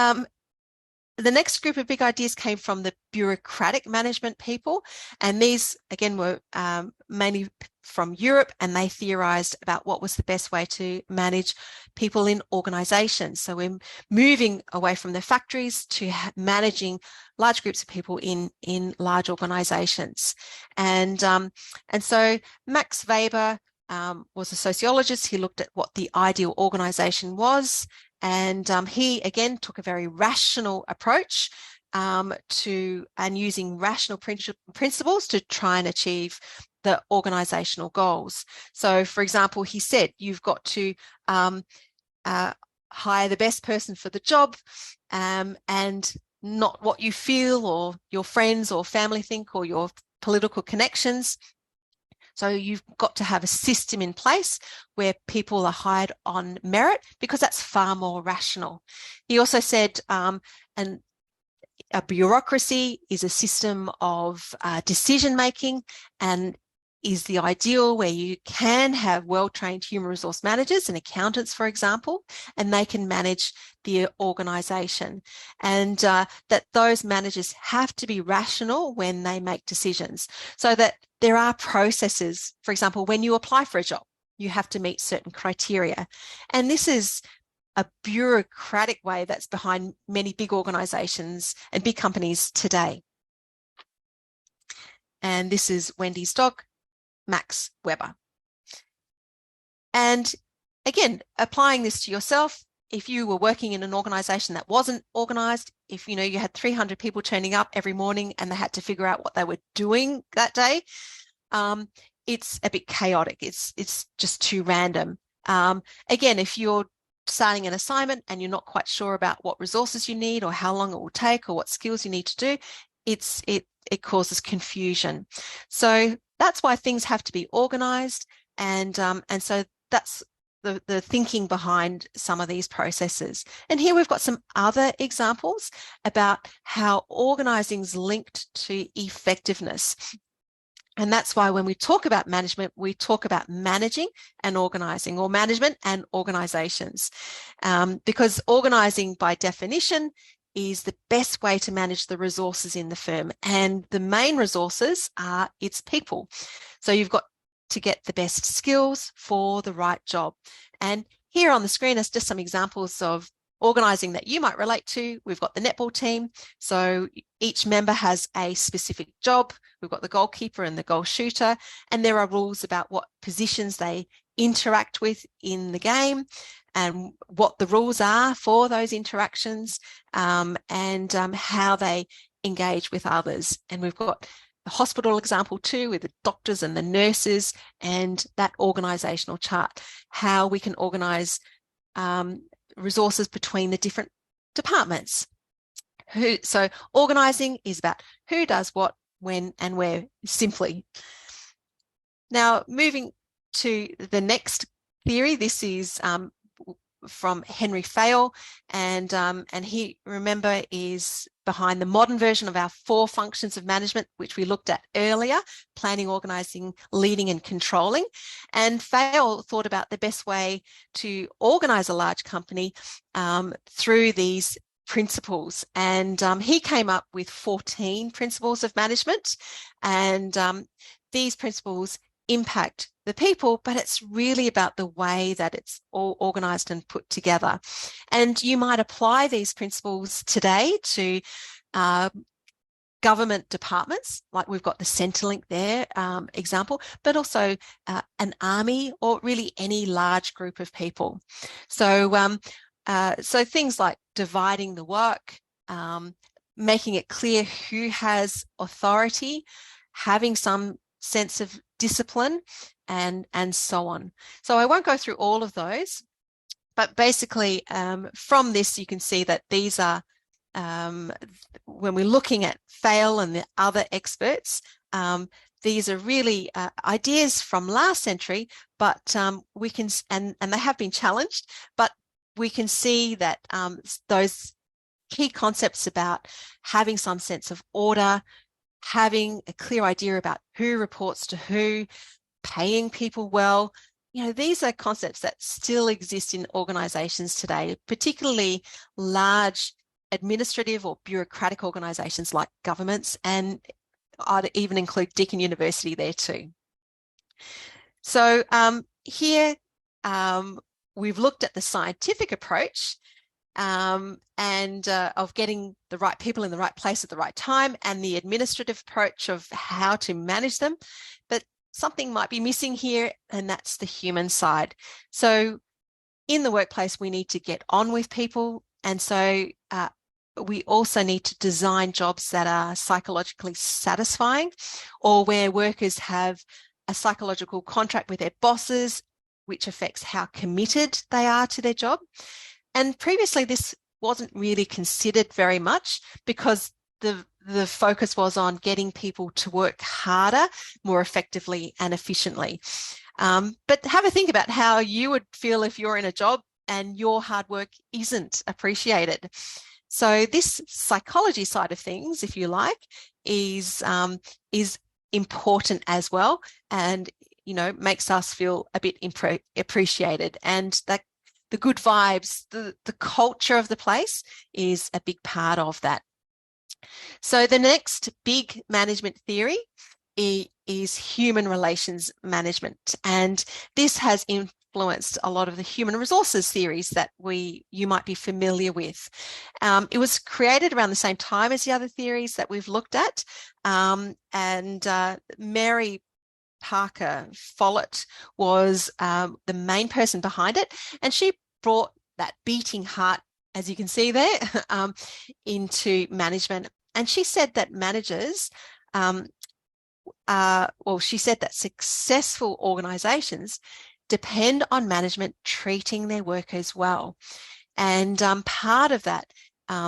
the next group of big ideas came from the bureaucratic management people, and these again were mainly from Europe, and they theorized about what was the best way to manage people in organizations. So we're moving away from the factories to managing large groups of people in large organizations. And so Max Weber was a sociologist. He looked at what the ideal organization was. And he, again, took a very rational approach and using rational principles to try and achieve the organizational goals. So, for example, he said, you've got to hire the best person for the job, and not what you feel or your friends or family think or your political connections. So you've got to have a system in place where people are hired on merit, because that's far more rational. He also said, and a bureaucracy is a system of decision-making, and is the ideal where you can have well-trained human resource managers and accountants, for example, and they can manage the organisation. And that those managers have to be rational when they make decisions, so that there are processes. For example, when you apply for a job, you have to meet certain criteria. And this is a bureaucratic way that's behind many big organisations and big companies today. And this is Wendy's dog, Max Weber. And again, applying this to yourself, if you were working in an organisation that wasn't organised, if you had 300 people turning up every morning and they had to figure out what they were doing that day, it's a bit chaotic. It's just too random. Again, if you're starting an assignment and you're not quite sure about what resources you need or how long it will take or what skills you need to do, it causes confusion. So that's why things have to be organised, and so that's the thinking behind some of these processes. And here we've got some other examples about how organising is linked to effectiveness. And that's why when we talk about management, we talk about managing and organising, or management and organisations, because organising by definition is the best way to manage the resources in the firm. And the main resources are its people. So you've got to get the best skills for the right job. And here on the screen is just some examples of organising that you might relate to. We've got the netball team. So each member has a specific job. We've got the goalkeeper and the goal shooter, and there are rules about what positions they interact with in the game and what the rules are for those interactions, and how they engage with others. And we've got the hospital example too, with the doctors and the nurses, and that organisational chart, how we can organise resources between the different departments. So organising is about who does what, when, and where simply. Now, moving to the next theory, this is from Henry Fayol, and he, remember, is behind the modern version of our 4 functions of management, which we looked at earlier: planning, organizing, leading, and controlling. And Fayol thought about the best way to organize a large company through these principles, and he came up with 14 principles of management, and these principles impact the people, but it's really about the way that it's all organized and put together. And you might apply these principles today to government departments, like we've got the Centrelink there example, but also an army, or really any large group of people. So things like dividing the work, making it clear who has authority, having some sense of discipline, and so on. So I won't go through all of those, but basically from this you can see that these are, when we're looking at Fayol and the other experts, these are really ideas from last century, but we can, and they have been challenged, but we can see that those key concepts about having some sense of order, having a clear idea about who reports to who, paying people well, these are concepts that still exist in organizations today, particularly large administrative or bureaucratic organizations like governments, and I'd even include Deakin University there too. So here we've looked at the scientific approach of getting the right people in the right place at the right time, and the administrative approach of how to manage them. But something might be missing here, and that's the human side. So in the workplace, we need to get on with people. And so we also need to design jobs that are psychologically satisfying, or where workers have a psychological contract with their bosses, which affects how committed they are to their job. And previously, this wasn't really considered very much, because the focus was on getting people to work harder, more effectively and efficiently. But have a think about how you would feel if you're in a job and your hard work isn't appreciated. So this psychology side of things, if you like, is important as well, and makes us feel a bit appreciated, and that the good vibes, the culture of the place is a big part of that. So the next big management theory is human relations management, and this has influenced a lot of the human resources theories that you might be familiar with. It was created around the same time as the other theories that we've looked at, and Mary Parker Follett was the main person behind it, and she brought that beating heart, as you can see there, into management. And she said that managers, she said that successful organizations depend on management treating their workers well. And part of that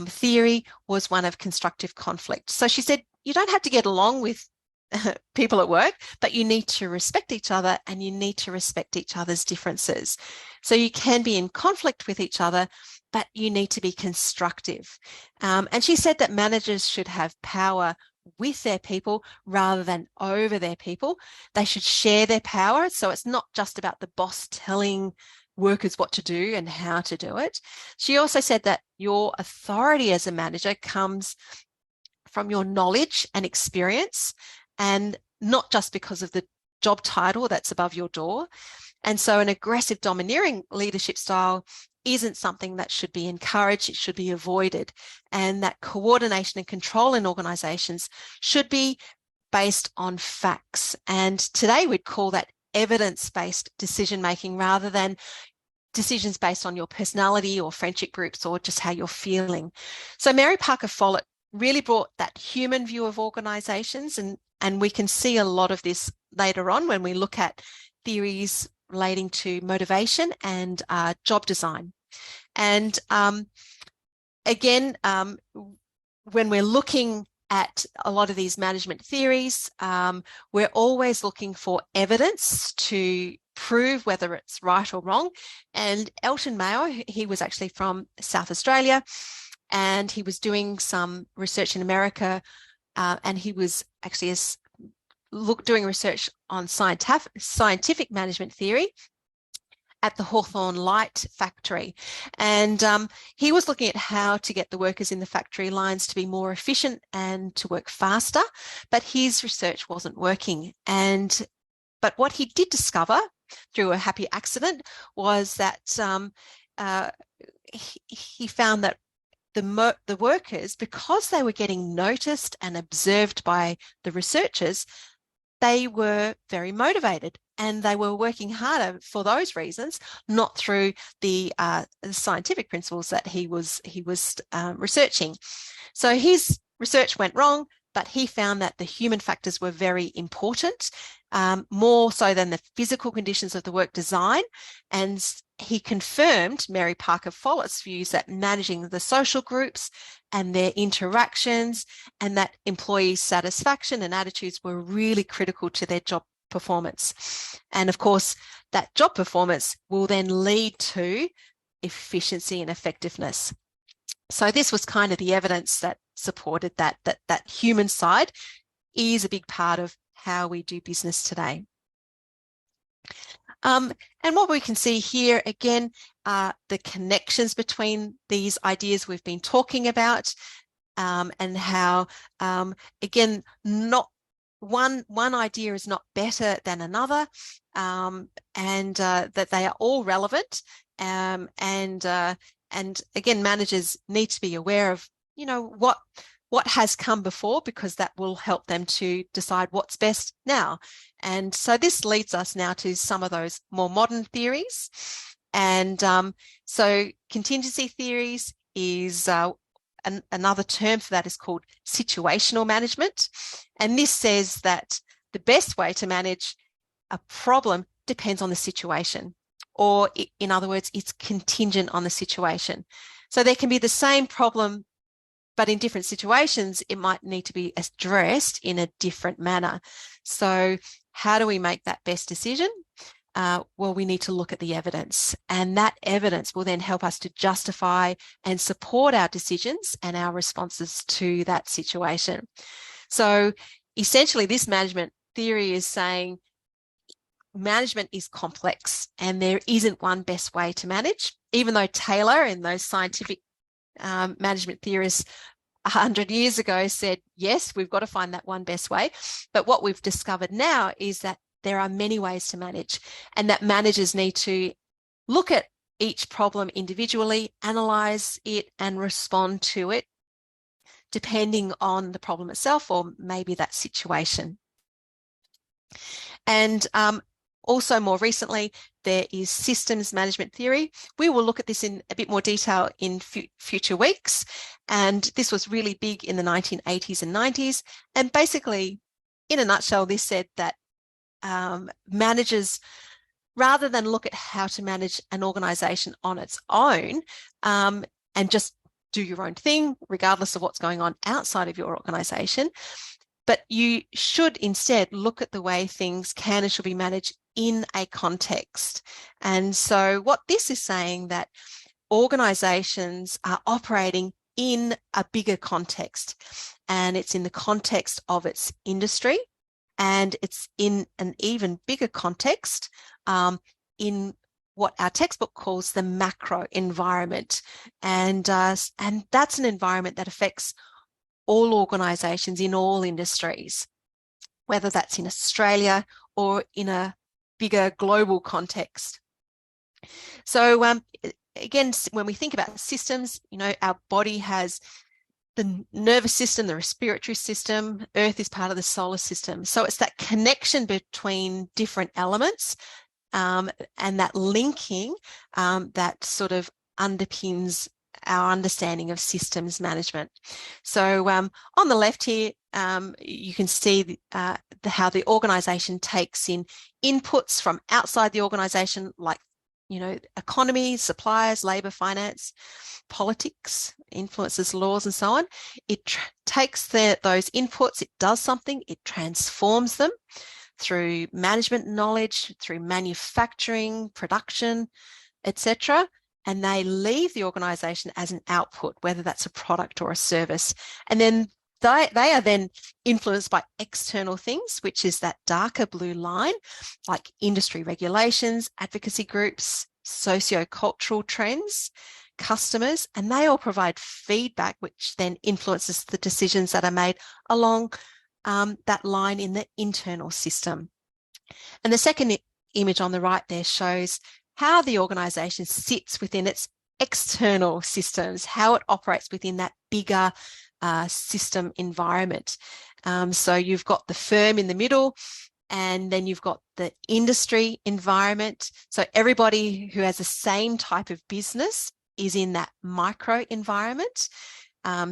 theory was one of constructive conflict. So she said, you don't have to get along with people at work, but you need to respect each other, and you need to respect each other's differences. So you can be in conflict with each other, but you need to be constructive. And she said that managers should have power with their people rather than over their people. They should share their power. So it's not just about the boss telling workers what to do and how to do it. She also said that your authority as a manager comes from your knowledge and experience, and not just because of the job title that's above your door. And so an aggressive, domineering leadership style isn't something that should be encouraged, it should be avoided. And that coordination and control in organisations should be based on facts. And today we'd call that evidence-based decision-making, rather than decisions based on your personality or friendship groups or just how you're feeling. So Mary Parker Follett really brought that human view of organisations, and we can see a lot of this later on when we look at theories relating to motivation and job design. And again, when we're looking at a lot of these management theories, we're always looking for evidence to prove whether it's right or wrong. And Elton Mayo, he was actually from South Australia, and he was doing some research in America, and he was actually doing research on scientific management theory at the Hawthorne Light factory. And he was looking at how to get the workers in the factory lines to be more efficient and to work faster, but his research wasn't working. But what he did discover through a happy accident was that he found that the workers, because they were getting noticed and observed by the researchers, they were very motivated and they were working harder for those reasons, not through the scientific principles that he was researching. So his research went wrong, but he found that the human factors were very important, more so than the physical conditions of the work design. And he confirmed Mary Parker Follett's views that managing the social groups and their interactions and that employee satisfaction and attitudes were really critical to their job performance. And of course, that job performance will then lead to efficiency and effectiveness. So this was kind of the evidence that supported that human side is a big part of how we do business today. And what we can see here again are the connections between these ideas we've been talking about, and how again, not one idea is not better than another, and that they are all relevant, and again, managers need to be aware of what has come before, because that will help them to decide what's best now. And so this leads us now to some of those more modern theories. And so contingency theories is another term for that is called situational management. And this says that the best way to manage a problem depends on the situation, or in other words, it's contingent on the situation. So there can be the same problem, but in different situations, it might need to be addressed in a different manner. So how do we make that best decision? Well, we need to look at the evidence, and that evidence will then help us to justify and support our decisions and our responses to that situation. So essentially, this management theory is saying management is complex and there isn't one best way to manage, even though Taylor and those scientific management theorists 100 years ago said, yes, we've got to find that one best way. But what we've discovered now is that there are many ways to manage, and that managers need to look at each problem individually, analyze it and respond to it depending on the problem itself or maybe that situation. And also more recently, there is systems management theory. We will look at this in a bit more detail in future weeks. And this was really big in the 1980s and 90s. And basically, in a nutshell, this said that managers, rather than look at how to manage an organization on its own and just do your own thing, regardless of what's going on outside of your organization, but you should instead look at the way things can and should be managed in a context. And so what this is saying, that organizations are operating in a bigger context, and it's in the context of its industry, and it's in an even bigger context in what our textbook calls the macro environment. And that's an environment that affects all organisations in all industries, whether that's in Australia or in a bigger global context. So again, when we think about systems, our body has the nervous system, the respiratory system. Earth is part of the solar system. So it's that connection between different elements and that linking that sort of underpins our understanding of systems management. So on the left here, you can see how the organisation takes in inputs from outside the organisation, like you know, economy, suppliers, labour, finance, politics, influences, laws, and so on. It takes those inputs, it does something, it transforms them through management knowledge, through manufacturing, production, etc. And they leave the organisation as an output, whether that's a product or a service. And then they are then influenced by external things, which is that darker blue line, like industry regulations, advocacy groups, socio-cultural trends, customers, and they all provide feedback, which then influences the decisions that are made along that line in the internal system. And the second image on the right there shows how the organisation sits within its external systems, how it operates within that bigger system environment. So you've got the firm in the middle, and then you've got the industry environment. So everybody who has the same type of business is in that micro environment.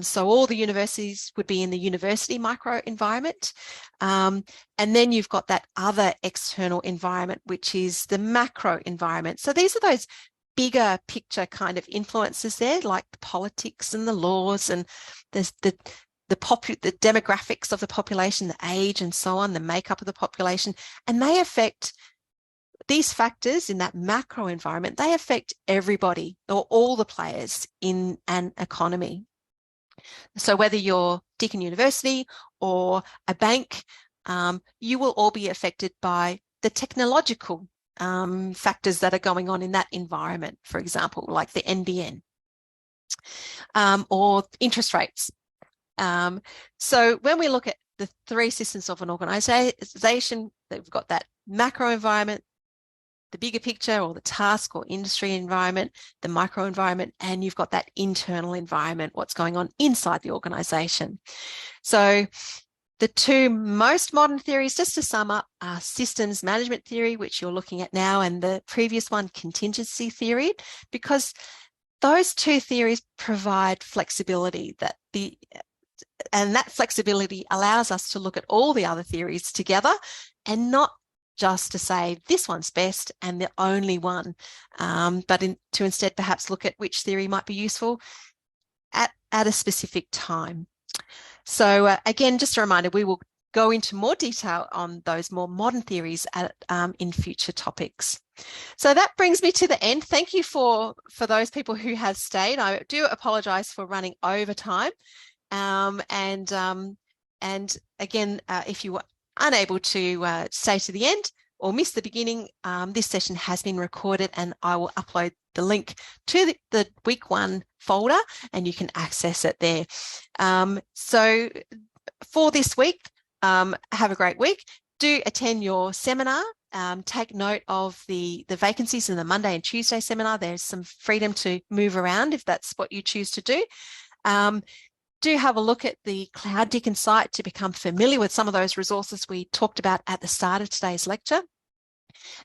So all the universities would be in the university micro environment. And then you've got that other external environment, which is the macro environment. So these are those bigger picture kind of influences there, like the politics and the laws and the demographics of the population, the age and so on, the makeup of the population, and they affect these factors in that macro environment. They affect everybody or all the players in an economy. So whether you're Deakin University or a bank, you will all be affected by the technological factors that are going on in that environment, for example, like the NBN or interest rates. So when we look at the three systems of an organisation, they've got that macro environment, the bigger picture or the task or industry environment, the micro environment, and you've got that internal environment, what's going on inside the organisation. So the two most modern theories, just to sum up, are systems management theory, which you're looking at now, and the previous one, contingency theory, because those two theories provide flexibility and that flexibility allows us to look at all the other theories together and not just to say this one's best and the only one, but to instead perhaps look at which theory might be useful at a specific time. So again, just a reminder, we will go into more detail on those more modern theories in future topics. So that brings me to the end. Thank you for those people who have stayed. I do apologise for running over time. And again, if you were unable to stay to the end or miss the beginning, this session has been recorded and I will upload the link to the week 1 folder and you can access it there. So for this week, have a great week. Do attend your seminar. Take note of the vacancies in the Monday and Tuesday seminar. There's some freedom to move around if that's what you choose to do. Do have a look at the Cloud Deakin site to become familiar with some of those resources we talked about at the start of today's lecture.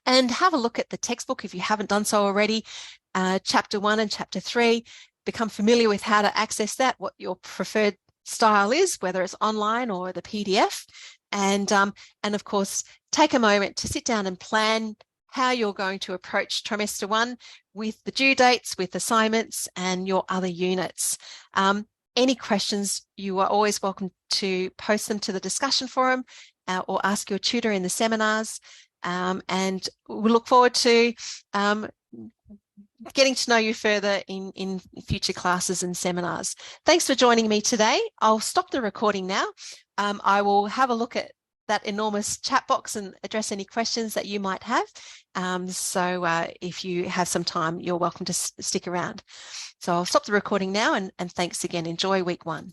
And have a look at the textbook if you haven't done so already, Chapter 1 and Chapter 3. Become familiar with how to access that, what your preferred style is, whether it's online or the PDF. And of course, take a moment to sit down and plan how you're going to approach trimester 1 with the due dates, with assignments and your other units. Any questions, you are always welcome to post them to the discussion forum or ask your tutor in the seminars. And we look forward to getting to know you further in future classes and seminars. Thanks for joining me today. I'll stop the recording now. I will have a look at that enormous chat box and address any questions that you might have. So if you have some time, you're welcome to stick around. So I'll stop the recording now and thanks again. Enjoy week 1.